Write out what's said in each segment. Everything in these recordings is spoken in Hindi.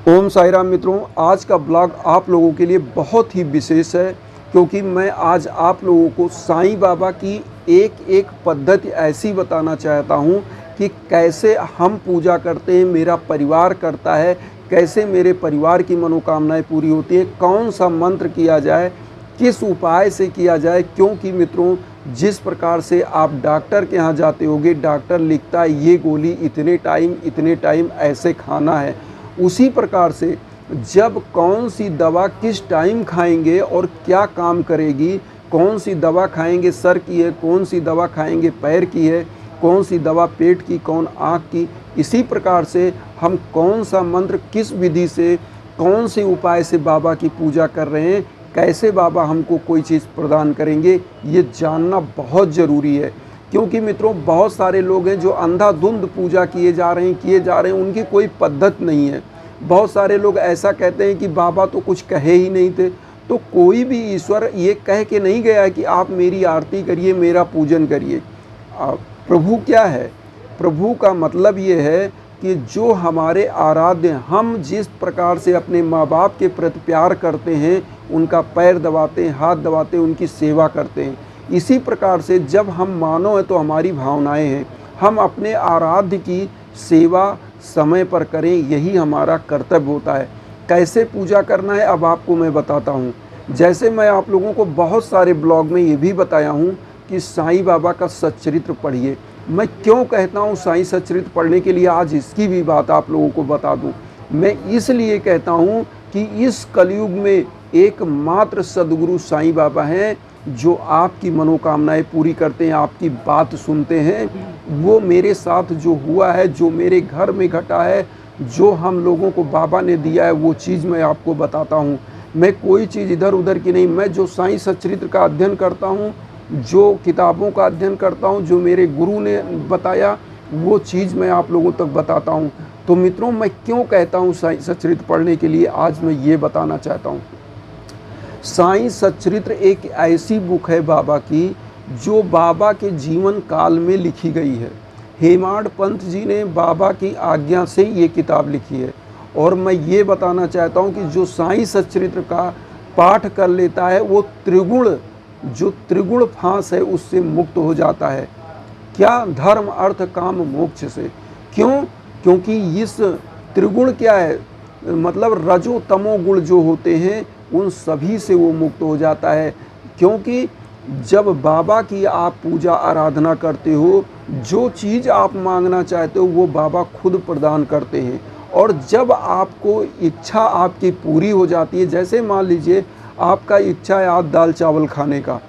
ओम साई राम मित्रों, आज का ब्लॉग आप लोगों के लिए बहुत ही विशेष है क्योंकि मैं आज आप लोगों को साईं बाबा की एक एक पद्धति ऐसी बताना चाहता हूं कि कैसे हम पूजा करते हैं, मेरा परिवार करता है, कैसे मेरे परिवार की मनोकामनाएं पूरी होती हैं, कौन सा मंत्र किया जाए, किस उपाय से किया जाए। क्योंकि मित्रों, जिस प्रकार से आप डॉक्टर के यहाँ जाते होगे, डॉक्टर लिखता है ये गोली इतने टाइम ऐसे खाना है, उसी प्रकार से जब कौन सी दवा किस टाइम खाएंगे और क्या काम करेगी, कौन सी दवा खाएंगे सर की है, कौन सी दवा खाएंगे पैर की है, कौन सी दवा पेट की, कौन आँख की, इसी प्रकार से हम कौन सा मंत्र किस विधि से कौन से उपाय से बाबा की पूजा कर रहे हैं, कैसे बाबा हमको कोई चीज़ प्रदान करेंगे, ये जानना बहुत ज़रूरी है। क्योंकि मित्रों, बहुत सारे लोग हैं जो अंधाधुंध पूजा किए जा रहे हैं, उनकी कोई पद्धत नहीं है। बहुत सारे लोग ऐसा कहते हैं कि बाबा तो कुछ कहे ही नहीं थे। तो कोई भी ईश्वर ये कह के नहीं गया है कि आप मेरी आरती करिए, मेरा पूजन करिए। प्रभु क्या है? प्रभु का मतलब ये है कि जो हमारे आराध्य, हम जिस प्रकार से अपने माँ बाप के प्रति प्यार करते हैं, उनका पैर दबाते हैं, हाथ दबाते हैं, उनकी सेवा करते हैं, इसी प्रकार से जब हम मानव हैं तो हमारी भावनाएं हैं, हम अपने आराध्य की सेवा समय पर करें, यही हमारा कर्तव्य होता है। कैसे पूजा करना है अब आपको मैं बताता हूँ। जैसे मैं आप लोगों को बहुत सारे ब्लॉग में ये भी बताया हूँ कि साईं बाबा का सच्चरित्र पढ़िए। मैं क्यों कहता हूँ साईं सच्चरित्र पढ़ने के लिए, आज इसकी भी बात आप लोगों को बता दूँ। मैं इसलिए कहता हूँ कि इस कलयुग में एकमात्र सद्गुरु साईं बाबा हैं जो आपकी मनोकामनाएं पूरी करते हैं, आपकी बात सुनते हैं। वो मेरे साथ जो हुआ है, जो मेरे घर में घटा है, जो हम लोगों को बाबा ने दिया है, वो चीज़ मैं आपको बताता हूँ। मैं कोई चीज़ इधर उधर की नहीं, मैं जो साईं सच्चरित्र का अध्ययन करता हूँ, जो किताबों का अध्ययन करता हूँ, जो मेरे गुरु ने बताया, वो चीज़ मैं आप लोगों तक बताता हूँ। तो मित्रों, मैं क्यों कहता हूँ साईं सच्चरित्र पढ़ने के लिए, आज मैं ये बताना चाहता हूँ। साईं सच्चरित्र एक ऐसी बुक है बाबा की, जो बाबा के जीवन काल में लिखी गई है। हेमाड पंत जी ने बाबा की आज्ञा से ये किताब लिखी है। और मैं ये बताना चाहता हूँ कि जो साईं सच्चरित्र का पाठ कर लेता है, वो त्रिगुण फांस है उससे मुक्त हो जाता है। क्या? धर्म अर्थ काम मोक्ष से। क्यों? क्योंकि इस त्रिगुण क्या है, मतलब रजो तमो गुण जो होते हैं, उन सभी से वो मुक्त हो जाता है। क्योंकि जब बाबा की आप पूजा आराधना करते हो, जो चीज़ आप मांगना चाहते हो वो बाबा खुद प्रदान करते हैं। और जब आपको इच्छा आपकी पूरी हो जाती है, जैसे मान लीजिए आपका इच्छा है आज दाल चावल खाने का,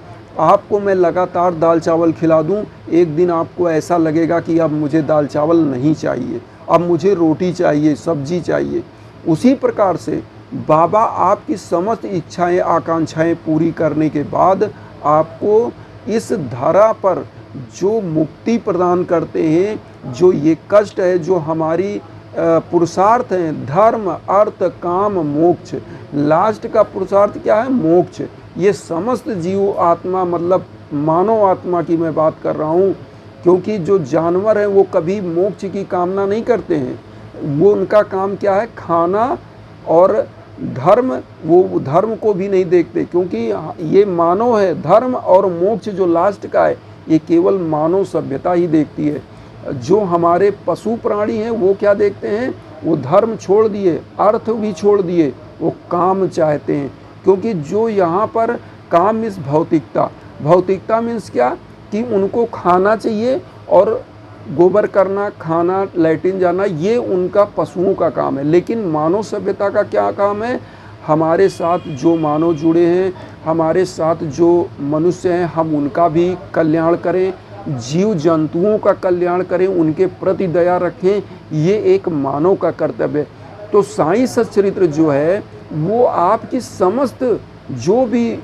आपको मैं लगातार दाल चावल खिला दूं, एक दिन आपको ऐसा लगेगा कि अब मुझे दाल चावल नहीं चाहिए, अब मुझे रोटी चाहिए, सब्जी चाहिए। उसी प्रकार से बाबा आपकी समस्त इच्छाएं आकांक्षाएं पूरी करने के बाद आपको इस धरा पर जो मुक्ति प्रदान करते हैं, जो ये कष्ट है, जो हमारी पुरुषार्थ हैं, धर्म अर्थ काम मोक्ष, लास्ट का पुरुषार्थ क्या है? मोक्ष। ये समस्त जीव आत्मा, मतलब मानव आत्मा की मैं बात कर रहा हूँ। क्योंकि जो जानवर हैं वो कभी मोक्ष की कामना नहीं करते हैं, वो उनका काम क्या है? खाना। और धर्म, वो धर्म को भी नहीं देखते, क्योंकि ये मानव है। धर्म और मोक्ष जो लास्ट का है, ये केवल मानव सभ्यता ही देखती है। जो हमारे पशु प्राणी हैं वो क्या देखते हैं? वो धर्म छोड़ दिए, अर्थ भी छोड़ दिए, वो काम चाहते हैं। क्योंकि जो यहाँ पर काम मीन्स भौतिकता, भौतिकता मीन्स क्या कि उनको खाना चाहिए और गोबर करना, खाना, लैट्रिन जाना, ये उनका पशुओं का काम है। लेकिन मानव सभ्यता का क्या काम है? हमारे साथ जो मानव जुड़े हैं, हमारे साथ जो मनुष्य हैं, हम उनका भी कल्याण करें, जीव जंतुओं का कल्याण करें, उनके प्रति दया रखें, ये एक मानव का कर्तव्य है। तो साईं सच्चरित्र जो है वो आपकी समस्त जो भी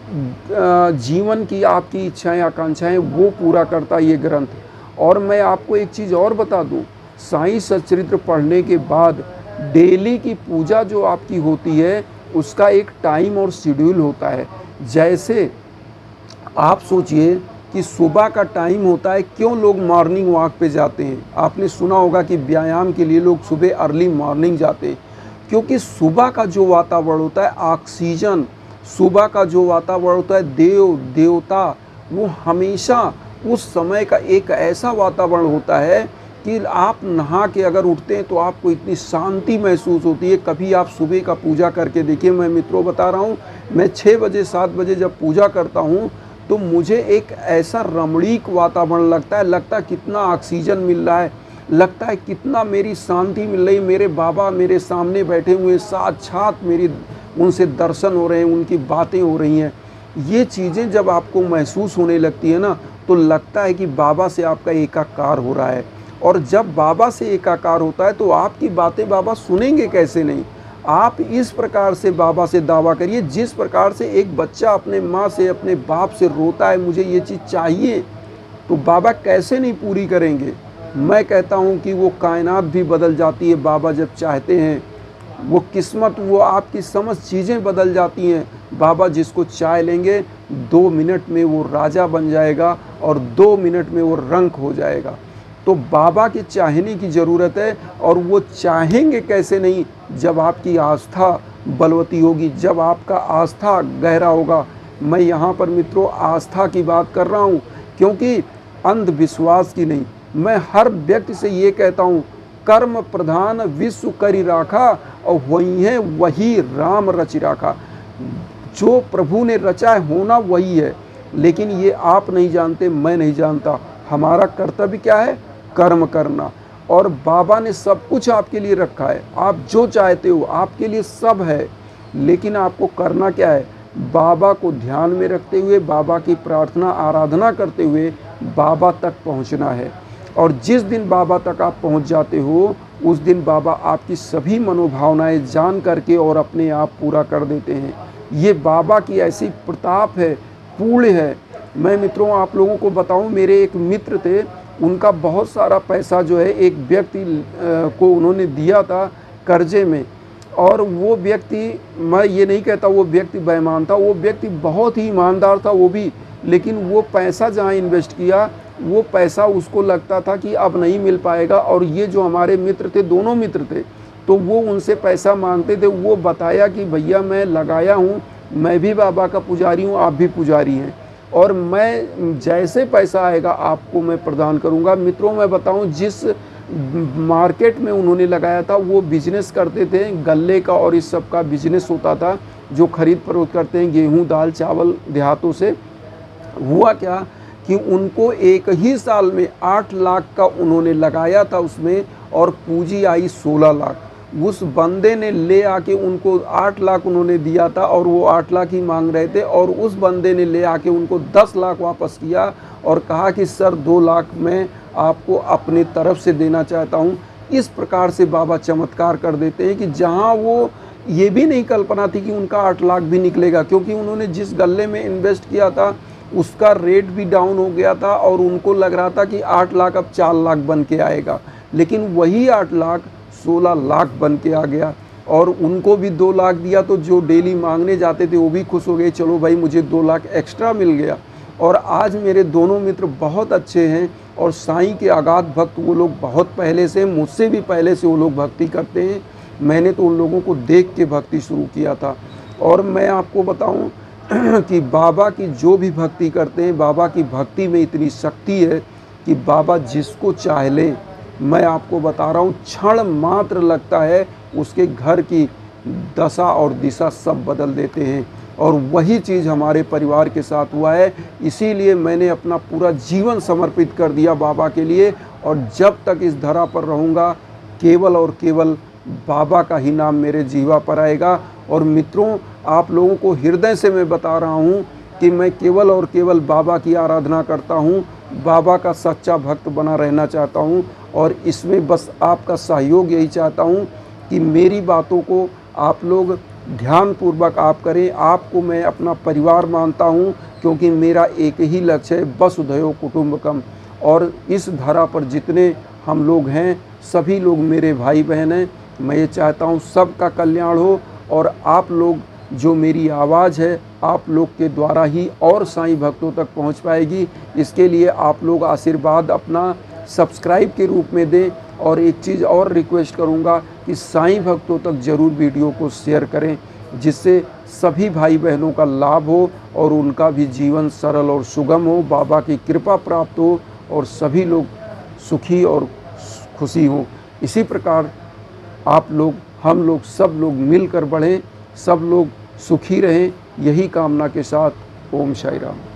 जीवन की आपकी इच्छाएं आकांक्षाएं वो पूरा करता है ये ग्रंथ। और मैं आपको एक चीज़ और बता दूं, साईं सच्चरित्र पढ़ने के बाद डेली की पूजा जो आपकी होती है, उसका एक टाइम और शेड्यूल होता है। जैसे आप सोचिए कि सुबह का टाइम होता है, क्यों लोग मॉर्निंग वॉक पे जाते हैं? आपने सुना होगा कि व्यायाम के लिए लोग सुबह अर्ली मॉर्निंग जाते हैं। क्योंकि सुबह का जो वातावरण होता है, ऑक्सीजन, सुबह का जो वातावरण होता है, देव देवता, वो हमेशा उस समय का एक ऐसा वातावरण होता है कि आप नहा के अगर उठते हैं तो आपको इतनी शांति महसूस होती है। कभी आप सुबह का पूजा करके देखिए। मैं मित्रों बता रहा हूँ, मैं 6 बजे 7 बजे जब पूजा करता हूँ तो मुझे एक ऐसा रमणीक वातावरण लगता है कितना ऑक्सीजन मिल रहा है, लगता है कितना मेरी शांति मिल रही। मेरे बाबा मेरे सामने बैठे हुए, साक्षात मेरी उनसे दर्शन हो रहे हैं, उनकी बातें हो रही हैं। ये चीज़ें जब आपको महसूस होने लगती है ना, तो लगता है कि बाबा से आपका एकाकार हो रहा है। और जब बाबा से एकाकार होता है तो आपकी बातें बाबा सुनेंगे कैसे नहीं। आप इस प्रकार से बाबा से दावा करिए, जिस प्रकार से एक बच्चा अपने माँ से, अपने बाप से रोता है, मुझे ये चीज़ चाहिए, तो बाबा कैसे नहीं पूरी करेंगे। मैं कहता हूँ कि वो कायनात भी बदल जाती है बाबा जब चाहते हैं। वो किस्मत, वो आपकी समझ चीज़ें बदल जाती हैं। बाबा जिसको चाह लेंगे 2 मिनट में वो राजा बन जाएगा और 2 मिनट में वो रंक हो जाएगा। तो बाबा के चाहने की ज़रूरत है। और वो चाहेंगे कैसे नहीं, जब आपकी आस्था बलवती होगी, जब आपका आस्था गहरा होगा। मैं यहाँ पर मित्रों आस्था की बात कर रहा हूँ, क्योंकि अंधविश्वास की नहीं। मैं हर व्यक्ति से ये कहता हूँ, कर्म प्रधान विश्व करी राखा और वही है वही राम रचि राखा। जो प्रभु ने रचा है होना वही है, लेकिन ये आप नहीं जानते, मैं नहीं जानता। हमारा कर्तव्य क्या है? कर्म करना। और बाबा ने सब कुछ आपके लिए रखा है, आप जो चाहते हो आपके लिए सब है, लेकिन आपको करना क्या है? बाबा को ध्यान में रखते हुए, बाबा की प्रार्थना आराधना करते हुए बाबा तक पहुंचना है। और जिस दिन बाबा तक आप पहुंच जाते हो, उस दिन बाबा आपकी सभी मनोभावनाएं जान करके और अपने आप पूरा कर देते हैं। ये बाबा की ऐसी प्रताप है, पूर्ण है। मैं मित्रों आप लोगों को बताऊं, मेरे एक मित्र थे, उनका बहुत सारा पैसा जो है एक व्यक्ति को उन्होंने दिया था कर्जे में। और वो व्यक्ति, मैं ये नहीं कहता वो व्यक्ति बेईमान था, वो व्यक्ति बहुत ही ईमानदार था वो भी, लेकिन वो पैसा जहाँ इन्वेस्ट किया, वो पैसा उसको लगता था कि अब नहीं मिल पाएगा। और ये जो हमारे मित्र थे, दोनों मित्र थे, तो वो उनसे पैसा मांगते थे। वो बताया कि भैया मैं लगाया हूँ, मैं भी बाबा का पुजारी हूँ, आप भी पुजारी हैं, और मैं जैसे पैसा आएगा आपको मैं प्रदान करूँगा। मित्रों मैं बताऊँ, जिस मार्केट में उन्होंने लगाया था, वो बिजनेस करते थे गल्ले का और इस सब का बिजनेस होता था, जो खरीद फरोख्त करते हैं गेहूँ दाल चावल देहातों से। हुआ क्या कि उनको एक ही साल में 8 लाख का उन्होंने लगाया था उसमें, और पूंजी आई 16 लाख। उस बंदे ने ले आके उनको 8 लाख उन्होंने दिया था, और वो 8 लाख ही मांग रहे थे, और उस बंदे ने ले आके उनको 10 लाख वापस किया और कहा कि सर 2 लाख मैं आपको अपने तरफ से देना चाहता हूँ। इस प्रकार से बाबा चमत्कार कर देते हैं कि जहाँ वो ये भी नहीं कल्पना थी कि उनका 8 लाख भी निकलेगा, क्योंकि उन्होंने जिस गल्ले में इन्वेस्ट किया था उसका रेट भी डाउन हो गया था, और उनको लग रहा था कि 8 लाख अब 4 लाख बन के आएगा, लेकिन वही 8 लाख 16 लाख बन के आ गया। और उनको भी 2 लाख दिया, तो जो डेली मांगने जाते थे वो भी खुश हो गए, चलो भाई मुझे 2 लाख एक्स्ट्रा मिल गया। और आज मेरे दोनों मित्र बहुत अच्छे हैं, और साईं के अगाध भक्त वो लोग बहुत पहले से, मुझसे भी पहले से वो लोग भक्ति करते हैं। मैंने तो उन लोगों को देख के भक्ति शुरू किया था। और मैं आपको बताऊं कि बाबा की जो भी भक्ति करते हैं, बाबा की भक्ति में इतनी शक्ति है कि बाबा जिसको चाह ले, मैं आपको बता रहा हूँ, क्षण मात्र लगता है उसके घर की दशा और दिशा सब बदल देते हैं। और वही चीज़ हमारे परिवार के साथ हुआ है। इसीलिए मैंने अपना पूरा जीवन समर्पित कर दिया बाबा के लिए, और जब तक इस धरा पर रहूँगा केवल और केवल बाबा का ही नाम मेरे जीवा पर आएगा। और मित्रों आप लोगों को हृदय से मैं बता रहा हूँ कि मैं केवल और केवल बाबा की आराधना करता हूँ, बाबा का सच्चा भक्त बना रहना चाहता हूँ। और इसमें बस आपका सहयोग यही चाहता हूँ कि मेरी बातों को आप लोग ध्यानपूर्वक आप करें। आपको मैं अपना परिवार मानता हूँ, क्योंकि मेरा एक ही लक्ष्य है, वसुधैव कुटुंबकम। और इस धरा पर जितने हम लोग हैं सभी लोग मेरे भाई बहन हैं। मैं ये चाहता हूँ सबका कल्याण हो, और आप लोग जो मेरी आवाज़ है आप लोग के द्वारा ही और साईं भक्तों तक पहुँच पाएगी। इसके लिए आप लोग आशीर्वाद अपना सब्सक्राइब के रूप में दें। और एक चीज़ और रिक्वेस्ट करूंगा कि साईं भक्तों तक ज़रूर वीडियो को शेयर करें, जिससे सभी भाई बहनों का लाभ हो और उनका भी जीवन सरल और सुगम हो, बाबा की कृपा प्राप्त हो और सभी लोग सुखी और खुशी हों। इसी प्रकार आप लोग, हम लोग, सब लोग मिलकर बढ़ें, सब लोग सुखी रहें, यही कामना के साथ ओम साई राम।